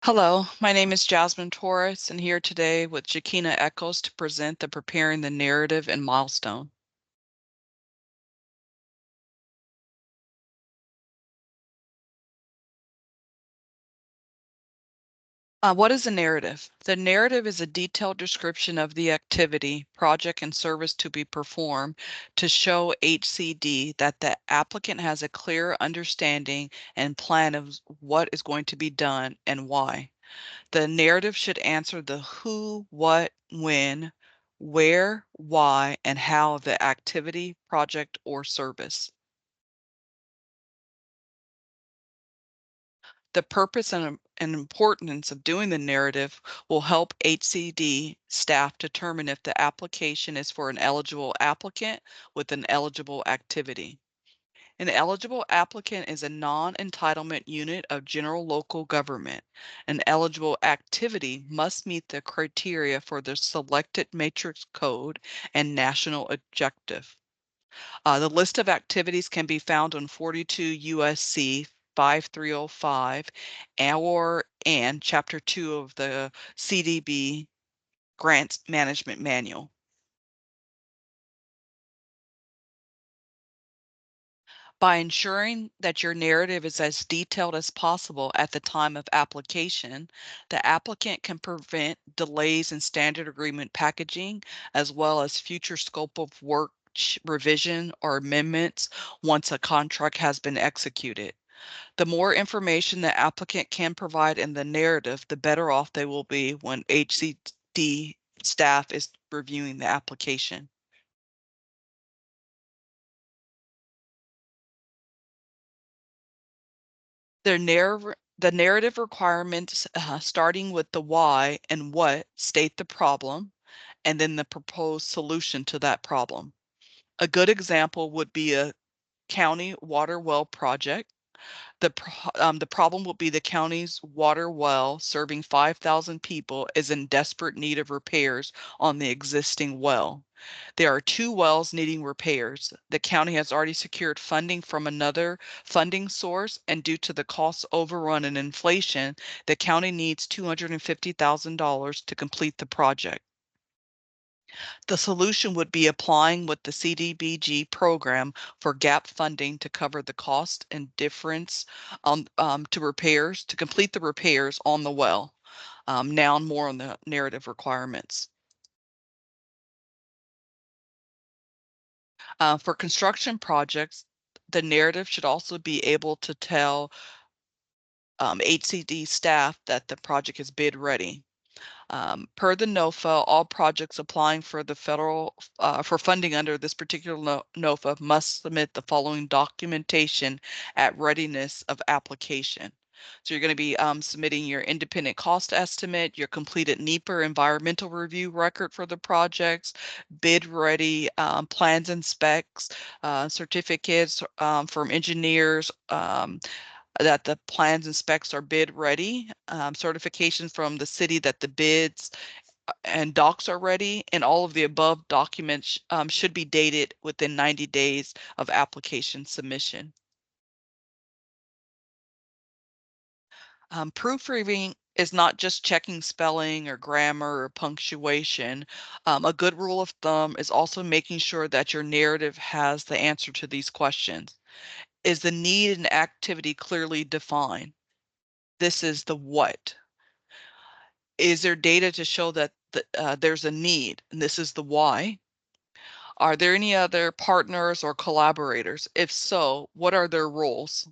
Hello, my name is Jasmine Torres, and here today with Jakina Echoes to present the Preparing the Narrative and Milestone. What is a narrative? The narrative is a detailed description of the activity, project, and service to be performed to show HCD that the applicant has a clear understanding and plan of what is going to be done and why. The narrative should answer the who, what, when, where, why, and how of the activity, project, or service. The purpose and importance of doing the narrative will help HCD staff determine if the application is for an eligible applicant with an eligible activity. An eligible applicant is a non-entitlement unit of general local government. An eligible activity must meet the criteria for the selected matrix code and national objective. The list of activities can be found on 42 USC 5305 and Chapter 2 of the CDB Grants Management Manual. By ensuring that your narrative is as detailed as possible at the time of application, the applicant can prevent delays in standard agreement packaging, as well as future scope of work revision or amendments once a contract has been executed. The more information the applicant can provide in the narrative, the better off they will be when HCD staff is reviewing the application. The narrative requirements, starting with the why and what, state the problem, and then the proposed solution to that problem. A good example would be a county water well project. The problem will be the county's water well serving 5,000 people is in desperate need of repairs on the existing well. There are 2 wells needing repairs. The county has already secured funding from another funding source, and due to the cost overrun and inflation, the county needs $250,000 to complete the project. The solution would be applying with the CDBG program for gap funding to cover the cost and difference to complete the repairs on the well. Now more on the narrative requirements. For construction projects, the narrative should also be able to tell HCD staff that the project is bid ready. Per the NOFA, all projects applying for the for funding under this particular NOFA must submit the following documentation at readiness of application. So you're going to be submitting your independent cost estimate, your completed NEPA environmental review record for the projects, bid ready plans and specs, certificates from engineers, that the plans and specs are bid ready, certifications from the city that the bids and docs are ready, and all of the above documents should be dated within 90 days of application submission. Proofreading is not just checking spelling or grammar or punctuation. A good rule of thumb is also making sure that your narrative has the answer to these questions. Is the need and activity clearly defined? This is the what. Is there data to show that there's a need? And this is the why. Are there any other partners or collaborators? If so, what are their roles?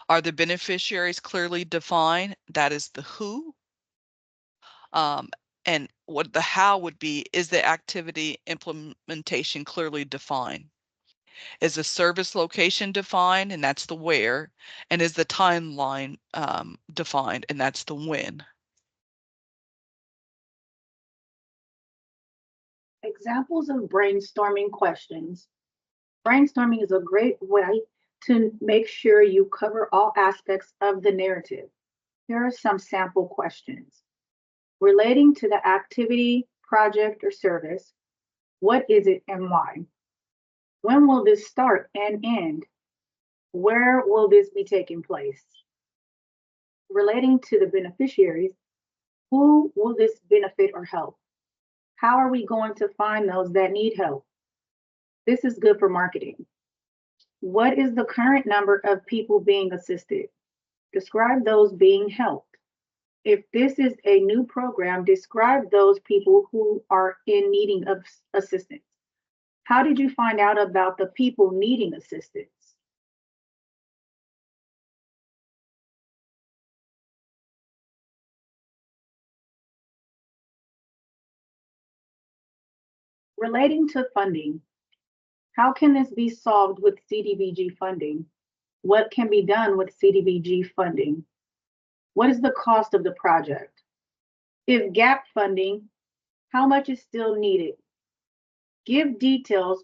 Are the beneficiaries clearly defined? That is the who. Um, and what the how would be, is the activity implementation clearly defined? Is the service location defined? And that's the where. And is the timeline defined? And that's the when. Examples of brainstorming questions. Brainstorming is a great way to make sure you cover all aspects of the narrative. Here are some sample questions. Relating to the activity, project, or service, what is it and why? When will this start and end? Where will this be taking place? Relating to the beneficiaries, who will this benefit or help? How are we going to find those that need help? This is good for marketing. What is the current number of people being assisted? Describe those being helped. If this is a new program, describe those people who are in needing of assistance. How did you find out about the people needing assistance? Relating to funding, how can this be solved with CDBG funding? What can be done with CDBG funding? What is the cost of the project? If gap funding, how much is still needed? Give details.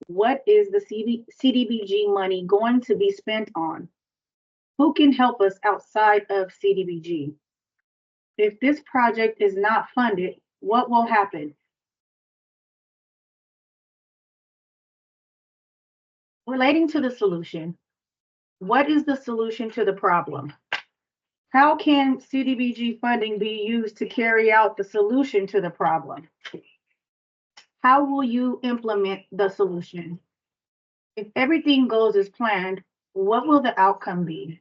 What is the CDBG money going to be spent on? Who can help us outside of CDBG? If this project is not funded, what will happen? Relating to the solution, what is the solution to the problem? How can CDBG funding be used to carry out the solution to the problem? How will you implement the solution? If everything goes as planned, what will the outcome be?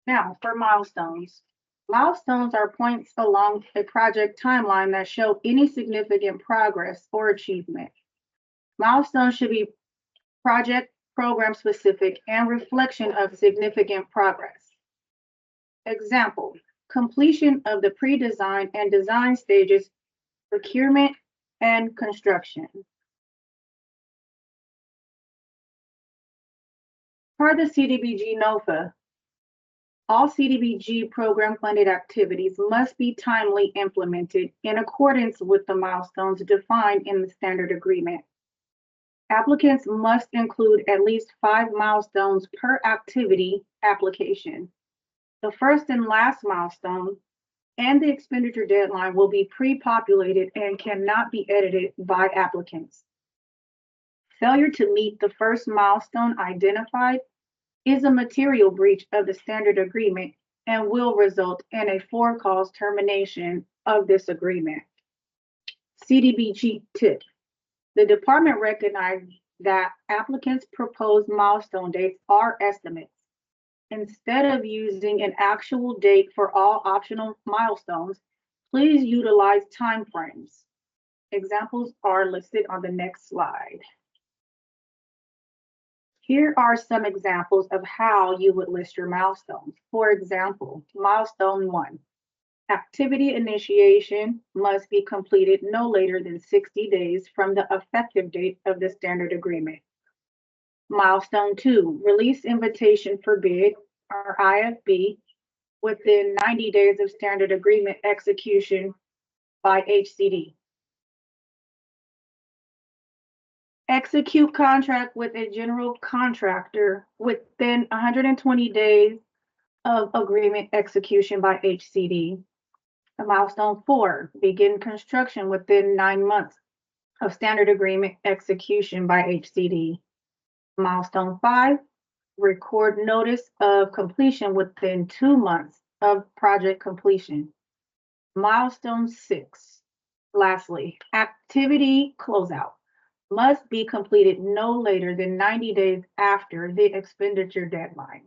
Now, for milestones. Milestones are points along a project timeline that show any significant progress or achievement. Milestones should be project program specific and reflection of significant progress. Example, completion of the pre-design and design stages, procurement and construction. Per the CDBG NOFA, all CDBG program funded activities must be timely implemented in accordance with the milestones defined in the standard agreement. Applicants must include at least 5 milestones per activity application. The first and last milestone and the expenditure deadline will be pre-populated and cannot be edited by applicants. Failure to meet the first milestone identified is a material breach of the standard agreement and will result in a for-cause termination of this agreement. CDBG tip. The department recognized that applicants' proposed milestone dates are estimates. Instead of using an actual date for all optional milestones, please utilize timeframes. Examples are listed on the next slide. Here are some examples of how you would list your milestones. For example, milestone 1, activity initiation must be completed no later than 60 days from the effective date of the standard agreement. Milestone 2, release invitation for bid, or IFB, within 90 days of standard agreement execution by HCD. Execute contract with a general contractor within 120 days of agreement execution by HCD. Milestone 4, begin construction within 9 months of standard agreement execution by HCD. Milestone 5, record notice of completion within 2 months of project completion. Milestone 6, lastly, activity closeout must be completed no later than 90 days after the expenditure deadline.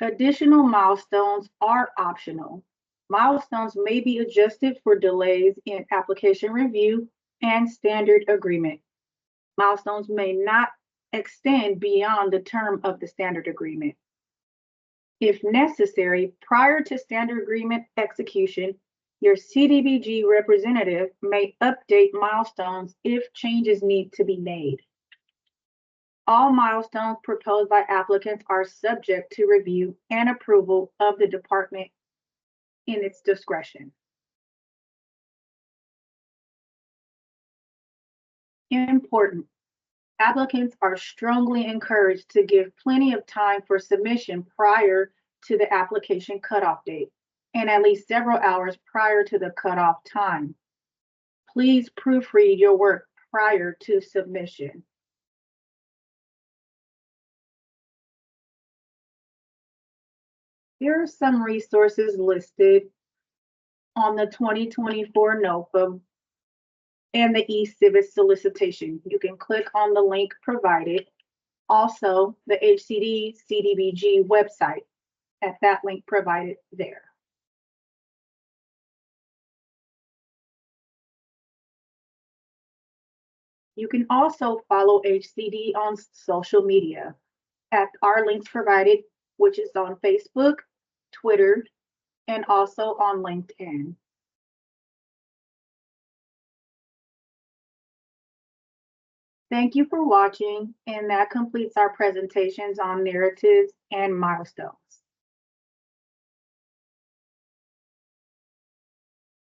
Additional milestones are optional. Milestones may be adjusted for delays in application review and standard agreement. Milestones may not extend beyond the term of the standard agreement. If necessary, prior to standard agreement execution, your CDBG representative may update milestones if changes need to be made. All milestones proposed by applicants are subject to review and approval of the department in its discretion. Important. Applicants are strongly encouraged to give plenty of time for submission prior to the application cutoff date and at least several hours prior to the cutoff time. Please proofread your work prior to submission. Here are some resources listed on the 2024 NOFA and the eCivics solicitation. You can click on the link provided. Also, the HCD CDBG website at that link provided there. You can also follow HCD on social media at our links provided, which is on Facebook, Twitter, and also on LinkedIn. Thank you for watching, and that completes our presentations on narratives and milestones.